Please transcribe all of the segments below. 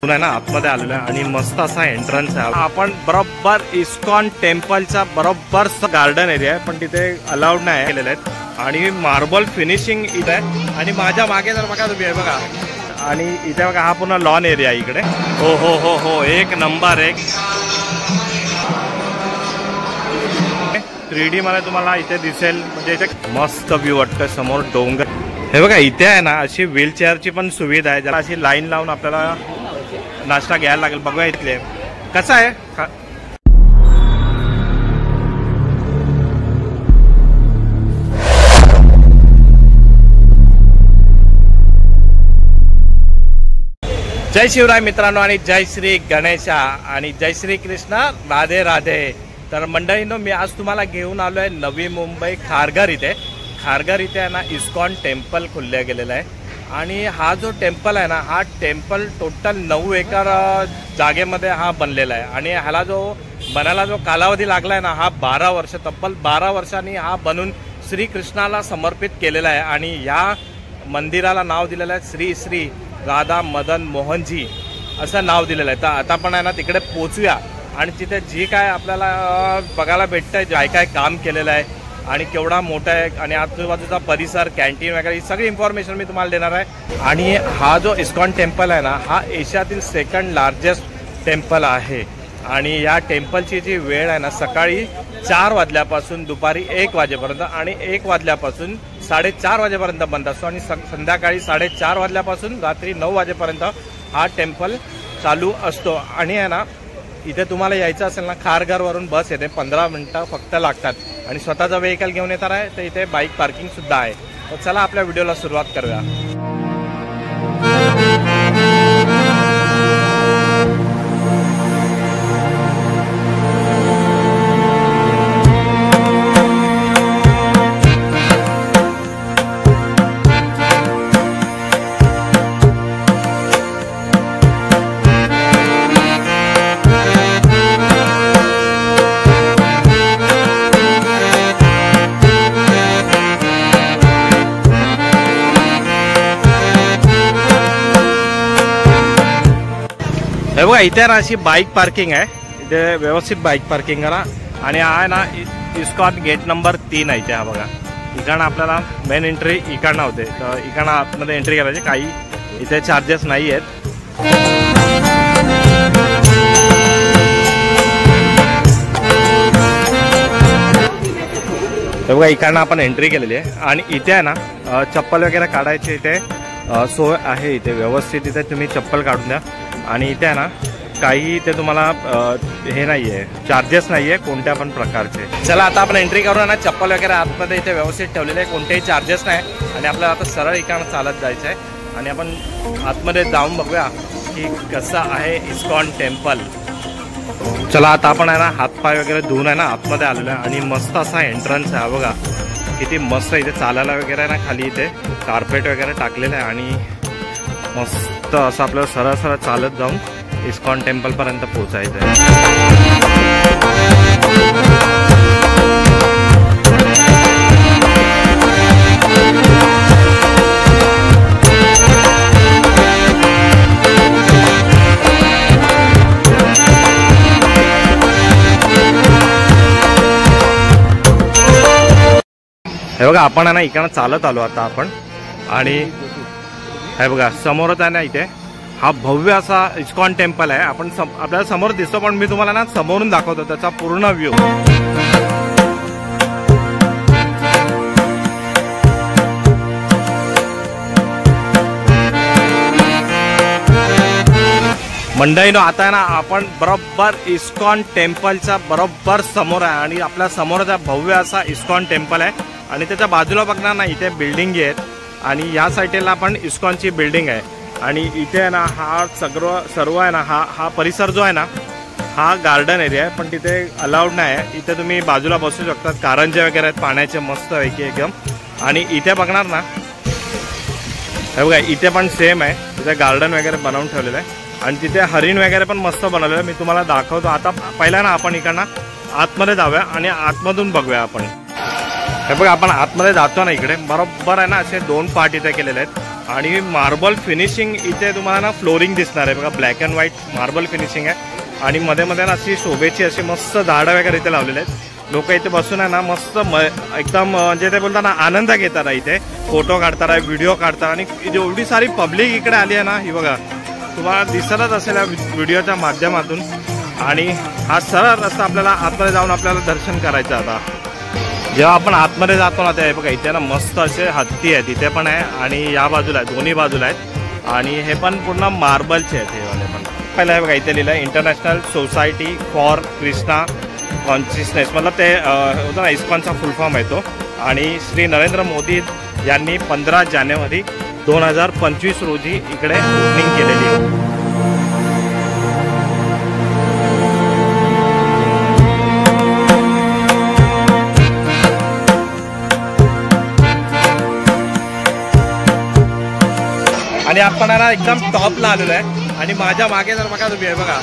आहे ना आतमध्ये आलेलो आहे आणि मस्त असा एंट्रन्स आहे। आपण बरोबर इस्कॉन टेम्पलच्या बरोबर गार्डन एरिया आहे, पण तिथे अलाउड नाही केलेले आहेत आणि मार्बल फिनिशिंग इथे आहे। आणि माझ्या मागे जर बघा तुम्ही बघा, आणि इथे बघा हा पूर्ण लॉन एरिया आहे इकडे। हो हो हो हो, एक नंबर एक 3D मध्ये तुम्हाला इथे दिसेल, म्हणजे इथे मस्त व्ह्यू वाटतं। समोर डोंगर हे बघा, इथे आहे ना अशी व्हीलचेअरची पण सुविधा आहे, ज्याला अशी लाईन लावून आपल्याला नाश्ता घ्यायला लागेल। बघूया इथले कसं आहे। जय शिवराय मित्रांनो, आणि जय श्री गणेशा आणि जय श्री कृष्ण, राधे राधे। तर मंडळींनो, मी आज तुम्हाला घेऊन आलो आहे नवी मुंबई खारघर इथे। खारघर इथे आहे ना इस्कॉन टेम्पल खुलले गेलेलं आहे, आणि हा जो टेम्पल आहे ना, हा टेम्पल टोटल 9 एकर जागेमध्ये हा बनलेला आहे। आणि ह्याला जो बनायला जो कालावधी लागला आहे ना, हा 12 वर्ष, तब्बल 12 वर्षांनी हा बनून श्रीकृष्णाला समर्पित केलेला आहे। आणि या मंदिराला नाव दिलेलं आहे श्री श्री राधा मदन मोहनजी असं नाव दिलेलं आहे। तर आता पण आहे ना तिकडे पोचूया, आणि तिथे जी काय आपल्याला बघायला भेटतंय, काय काय काम केलेलं आहे आणि केवढा मोठा आहे, आणि आजूबाजूचा परिसर, कॅन्टीन वगैरे ही सगळी इन्फॉर्मेशन मी तुम्हाला देणार आहे। आणि हा जो इस्कॉन टेम्पल आहे ना, हा एशियातील 2nd लार्जेस्ट टेम्पल आहे। आणि या टेम्पलची जी वेळ आहे ना, सकाळी 4 वाजल्यापासून दुपारी 1 वाजेपर्यंत, आणि 1 वाजल्यापासून 4:30 वाजेपर्यंत बंद असतो, आणि संध्याकाळी 4:30 वाजल्यापासून रात्री 9 वाजेपर्यंत हा टेम्पल चालू असतो। आणि आहे ना इथे तुम्हाला यायचं असेल ना, खारघरवरून बस येते, 15 मिनिटं फक्त लागतात, आणि स्वतःचा व्हेकल घेऊन येणार आहे तर इथे बाईक पार्किंग सुद्धा आहे। तर चला आपल्या व्हिडिओला सुरुवात करूया। हे बघा, इथे ना अशी बाईक पार्किंग आहे, इथे व्यवस्थित बाईक पार्किंग करा। आणि हा आहे ना इस्कॉन गेट नंबर 3 आहे इथे। हा बघा, इकडनं आपल्याला मेन एंट्री इकडनं होते, तर इकडनं आतमध्ये एंट्री करायची, काही इथे चार्जेस नाही आहेत। हे बघा, इकडनं आपण एंट्री केलेली आहे, आणि इथे आहे ना चप्पल वगैरे काढायची इथे सोय आहे, इथे व्यवस्थित इथे तुम्ही चप्पल काढून द्या। आणि इथे आहे ना काही इथे तुम्हाला हे नाही आहे, चार्जेस नाही आहे कोणत्या पण प्रकारचे। चला आता आपण एंट्री करू ना, चप्पल वगैरे आतमध्ये इथे व्यवस्थित ठेवलेले आहे, कोणतेही चार्जेस नाही। आणि आपल्याला आता सरळ इकडनं चालत जायचं आहे, आणि आपण आतमध्ये जाऊन बघूया की कसं आहे इस्कॉन टेम्पल। चला आता आपण आहे ना हातपाय वगैरे धुवून आहे ना आतमध्ये आलेलो आहे, आणि मस्त असा एंट्रन्स आहे बघा, किती मस्त। इथे चालायला वगैरे आहे ना, खाली इथे कार्पेट वगैरे टाकलेलं आहे, आणि मस्त असं आपल्याला सरळ सरळ चालत जाऊन इस्कॉन टेम्पल पर्यंत पोहोचायचं आहे। हे बघा, आपण आहे ना इकडनं चालत आलो आता आपण, आणि हे बघा समोरच आहे ना इथे हा भव्य असा इस्कॉन टेम्पल आहे। आपण आपल्याला समोर दिसतो, पण मी तुम्हाला ना समोरून दाखवतो त्याचा पूर्ण व्ह्यू। मंडळीनो, आता आहे ना आपण बरोबर इस्कॉन टेम्पलच्या बरोबर समोर आहे, आणि आपल्या समोरचा भव्य असा इस्कॉन टेम्पल आहे। आणि त्याच्या बाजूला बघणार ना इथे बिल्डिंग आहेत, आणि या साईडला पण इस्कॉनची बिल्डिंग आहे। आणि इथे आहे ना हा सर्व आहे ना हा परिसर जो आहे ना, हा गार्डन एरिया आहे, पण तिथे अलाउड नाही आहे। इथे तुम्ही बाजूला बसू शकतात, कारंजे वगैरे आहेत पाण्याचे मस्त पैकी एकदम। आणि इथे बघणार ना, हे बघा इथे पण सेम आहे, तिथे गार्डन वगैरे बनवून ठेवलेलं आहे, आणि तिथे हरिण वगैरे पण मस्त बनवलेलं आहे, मी तुम्हाला दाखवतो। आता पहिला ना आपण इकडनं आतमध्ये जाऊया, आणि आतमधून बघूया आपण। हे बघा आपण आतमध्ये जातो ना, इकडे बरोबर आहे ना असे 2 पार्ट इथे केलेले आहेत। आणि मार्बल फिनिशिंग इथे तुम्हाला ना फ्लोरिंग दिसणार आहे बघा, black and white marble finishing आहे आणि मध्ये मध्ये ना अशी शोभेची अशी मस्त झाडं वगैरे इथे लावलेले आहेत। लोक इथे बसून आहे ना मस्त एकदम म्हणजे ते बोलतात ना आनंद घेतात आहे, इथे फोटो काढतात आहे, व्हिडिओ काढतात आणि एवढी सारी पब्लिक इकडे आली आहे ना, ही बघा तुम्हाला दिसतच असेल या व्हिडिओच्या माध्यमातून। आणि हा सरळ रस्ता आपल्याला आतमध्ये जाऊन आपल्याला दर्शन करायचं आता। जेव्हा आपण आतमध्ये जातो ना ते बघा इथे ना मस्त असे हत्ती आहेत, इथे पण आहे आणि या बाजूला आहे, दोन्ही बाजूला आहेत आणि हे पण पूर्ण मार्बलचे आहेत हे वाले पण। पहिलं आहे बघा इथे लिहिलं आहे international society for Krishna consciousness, मतलब ते होतं ना इस्कॉनचा फुल फॉर्म आहे तो। आणि श्री नरेंद्र मोदी यांनी 15 जानेवारी 2025 रोजी इकडे ओपनिंग केलेली आहे। आणि आपण ना एकदम टॉपला आलेलो आहे आणि माझ्या मागे जर बघा तुम्ही आहे बघा,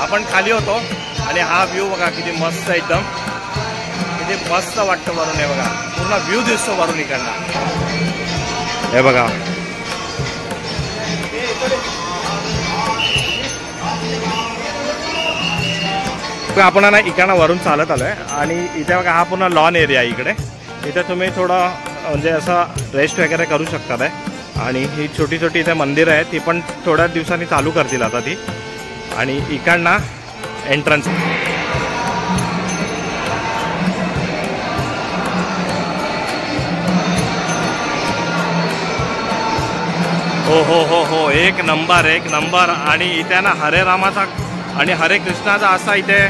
आपण खाली होतो आणि हा व्ह्यू बघा किती मस्त एकदम, किती मस्त वाटतं वरून हे बघा, पूर्ण व्ह्यू दिसतो वरून इकडनं हे बघा। आपण ना इकडनं वरून चालत आलोय आणि इथे बघा हा पूर्ण लॉन एरिया आहे इकडे, इथे तुम्ही थोडं म्हणजे असं रेस्ट वगैरे करू शकता आहे। आणि ही छोटी छोटी इथे मंदिरं आहेत, ती पण थोड्या दिवसांनी चालू करतील आता ती। आणि इकडनं एंट्रन्स हो हो हो हो, एक नंबर एक नंबर। आणि इथे ना हरे रामाचा आणि हरे कृष्णाचा असा इथे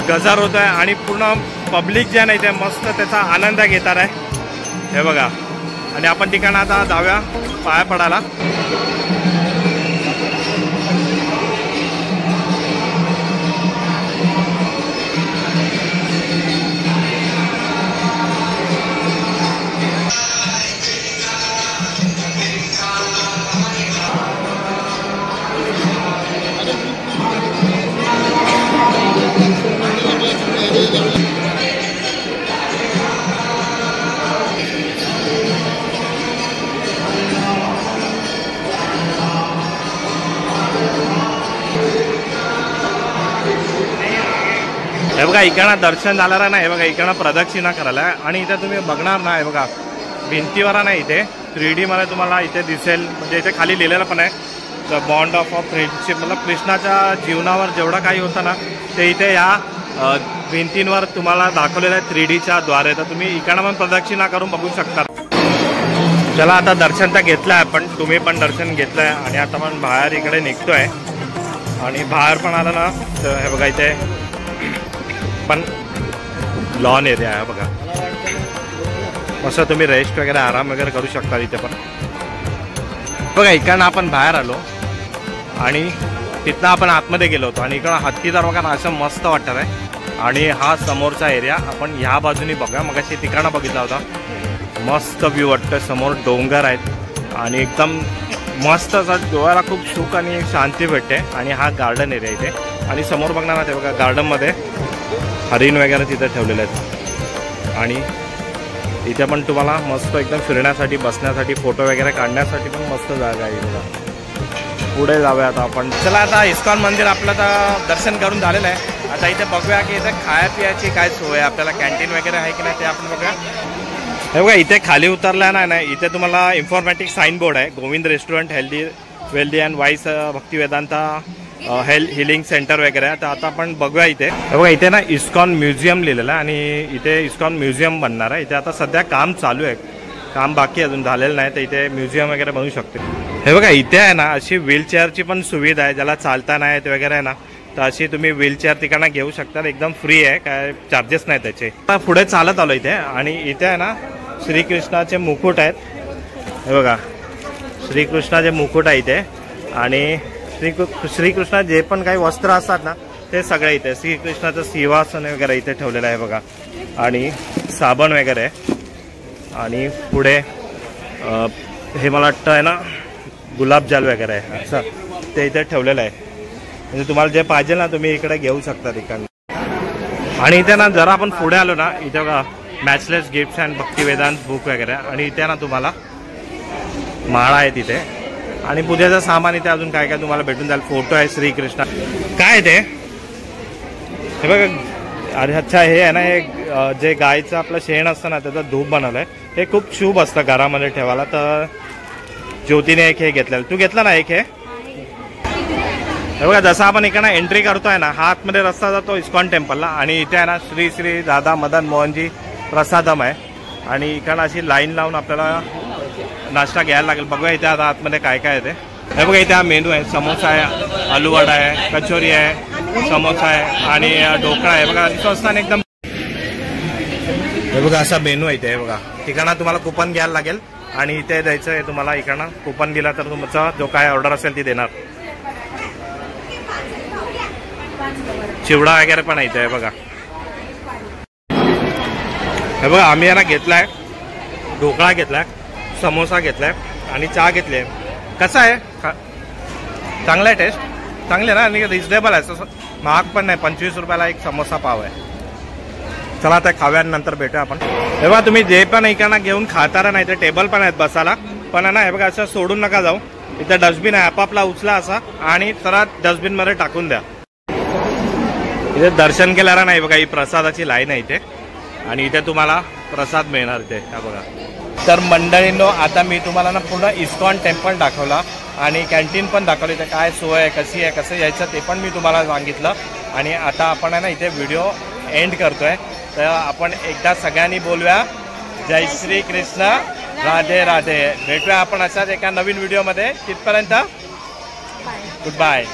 गजर होत आहे आणि पूर्ण पब्लिक जे आहे ना इथे मस्त त्याचा आनंद घेणार आहे हे बघा। आणि आपण ठिकाण आता जाऊया पाया पडायला। हे बघा इकडनं दर्शन झालं आहे ना, हे बघा इकडनं प्रदक्षिणा करायला आहे आणि इथे तुम्ही बघणार ना हे बघा भिंतीवर नाही इथे 3D मध्ये तुम्हाला इथे दिसेल, म्हणजे इथे खाली लिहिलेलं पण आहे द बॉन्ड ऑफ फ्रेंडशिप, मतलब कृष्णाच्या जीवनावर जेवढं काही होतं ना ते इथे या भिंतींवर तुम्हाला दाखवलेलं आहे 3Dच्या द्वारे। तर तुम्ही इकडनं पण प्रदक्षिणा करून बघू शकता। चला आता दर्शन तर घेतलं आहे आपण, तुम्ही पण दर्शन घेतलं आहे आणि आता आपण बाहेर इकडे निघतोय आणि बाहेर पण आलं ना तर हे बघा इथे पण लॉन एरिया आहे बघा, मस्त तुम्ही रेस्ट वगैरे आराम वगैरे करू शकता इथे पण बघा। इकडनं आपण बाहेर आलो आणि तिथनं आपण आतमध्ये गेलो होतो आणि इकडं हत्तीदार बघा ना असं मस्त वाटतं आहे। आणि हा समोरचा एरिया आपण ह्या बाजूनी बघा, मग अशी तिकडनं बघितला होता, मस्त व्ह्यू वाटतं, समोर डोंगर आहेत आणि एकदम मस्त असं डोळ्याला खूप सुख आणि शांती भेटते। आणि हा गार्डन एरिया इथे आणि समोर बघणार ना ते बघा गार्डनमध्ये हरिण वगैरे तिथे ठेवलेले आहेत आणि इथे पण तुम्हाला मस्त एकदम फिरण्यासाठी बसण्यासाठी फोटो वगैरे काढण्यासाठी पण मस्त जागा आहे इथं। पुढे जाऊया आता आपण। चला आता इस्कॉन मंदिर आपलं तर दर्शन करून झालेलं आहे, आता इथे बघूया की इथे खाया पियाची काय सोय आहे, आपल्याला कॅन्टीन वगैरे आहे की नाही ते आपण बघूया। हे बघा इथे खाली उतरला ना इथे तुम्हाला इन्फॉर्मॅटिक साईन बोर्ड आहे, Govind restaurant healthy wealthy and wise Bhaktivedanta healing centre वगैरे आहे। तर आता आपण बघूया इथे हे बघा इथे ना इस्कॉन म्युझियम लिहिलेलं आहे आणि इथे इस्कॉन म्युझियम बनणार आहे। इथे आता सध्या काम चालू आहे, काम बाकी अजून झालेलं नाही, तर इथे म्युझियम वगैरे बनवू शकते। हे बघा इथे आहे ना अशी व्हीलचेअरची पण सुविधा आहे, ज्याला चालता नाही येत वगैरे आहे ना तर अशी तुम्ही व्हीलचेअर तिकडनं घेऊ शकता, एकदम फ्री आहे, काय चार्जेस नाही त्याचे। आता पुढे चालत आलो इथे आणि इथे आहे ना श्रीकृष्णाचे मुकुट आहेत, हे बघा श्रीकृष्णाचे मुकुट आहे इथे आणि श्रीकृष्ण जे पण काही वस्त्र असतात ना ते सगळे इथे, श्रीकृष्णाचं सिंहासन वगैरे इथे ठेवलेलं आहे बघा आणि साबण वगैरे आणि पुढे हे मला वाटतं आहे ना गुलाबजल वगैरे आहे असं ते इथे ठेवलेलं आहे, म्हणजे तुम्हाला जे पाहिजे ना तुम्ही इकडे घेऊ शकता तिकडनं। आणि इथे ना जरा आपण पुढे आलो ना इथे बघा मॅचलेस गिफ्ट्स अँड भक्तिवेदांत बुक वगैरे आणि इथे ना तुम्हाला माळा आहे तिथे आणि पूजेचं सामान इथे अजून काय काय तुम्हाला भेटून जाईल. फोटो आहे श्रीकृष्ण. काय ते हे बघा. अरे अच्छा, हे आहे ना, हे जे गायचं आपलं शेण असतं ना त्याचं धूप बनवलंय. हे खूप शुभ असतं घरामध्ये ठेवायला. तर ज्योतीने एक हे घेतलेलं. तू घेतला ना एक हे बघा. जसं आपण इकडनं एंट्री करतोय ना, हा आतमध्ये रस्ता जातो इस्कॉन टेम्पलला आणि इथे आहे ना श्री श्री राधा मदन मोहनजी प्रसादम आहे. आणि इकडनं अशी लाईन लावून आपल्याला नाश्ता घ्यायला लागेल. बघूया इथे आता आतमध्ये काय काय आहे ते. हे बघा, इथे हा मेनू आहे. समोसा आहे, आलूवडा आहे, कचोरी आहे, समोसा आहे आणि ढोकळा आहे. बघा स्वस्त आणि एकदम. हे बघा असा मेनू आहे इथे. हे बघा, ठिकाणा तुम्हाला कुपन घ्यायला लागेल आणि इथे द्यायचं आहे तुम्हाला. इकडनं कुपन दिला तर तुमचा जो काय ऑर्डर असेल ती देणार. चिवडा वगैरे पण आहे इथे. हे बघा, हे बघा आम्ही यांना घेतलाय ढोकळा घेतलाय, समोसा घेतलाय आणि चहा घेतली आहे. कसा आहे? चांगला आहे, टेस्ट चांगले ना आणि रिजनेबल आहे. तसं महाग पण नाही. 25 रुपयाला एक समोसा पाव आहे. चला त्या खाव्यानंतर भेटूया आपण. हे बघा, तुम्ही जे पण इकडनं घेऊन खाता नाही ते टेबल पण आहेत बसायला. पण ना हे बघा असं सोडून नका जाऊ. इथे डस्टबिन आहे, आपापला उचला असा आणि सरळ डस्टबिनमध्ये टाकून द्या. इथे दर्शन केल्याला नाही बघा, ही प्रसादाची लाईन आहे इथे आणि इथे तुम्हाला प्रसाद मिळणार इथे. हा बघा. तर मंडळींनो, आता मी तुम्हाला ना पूर्ण इस्कॉन टेम्पल दाखवला आणि कॅन्टीन पण दाखवली. इथे काय सोय आहे, कशी आहे, कसं यायचं ते पण मी तुम्हाला सांगितलं. आणि आता आपण आहे ना इथे व्हिडिओ एंड करतोय. तर आपण एकदा सगळ्यांनी बोलूया, जय श्री कृष्ण, राधे राधे. भेटूया आपण अशाच एका नवीन व्हिडिओमध्ये. तिथपर्यंत गुड बाय.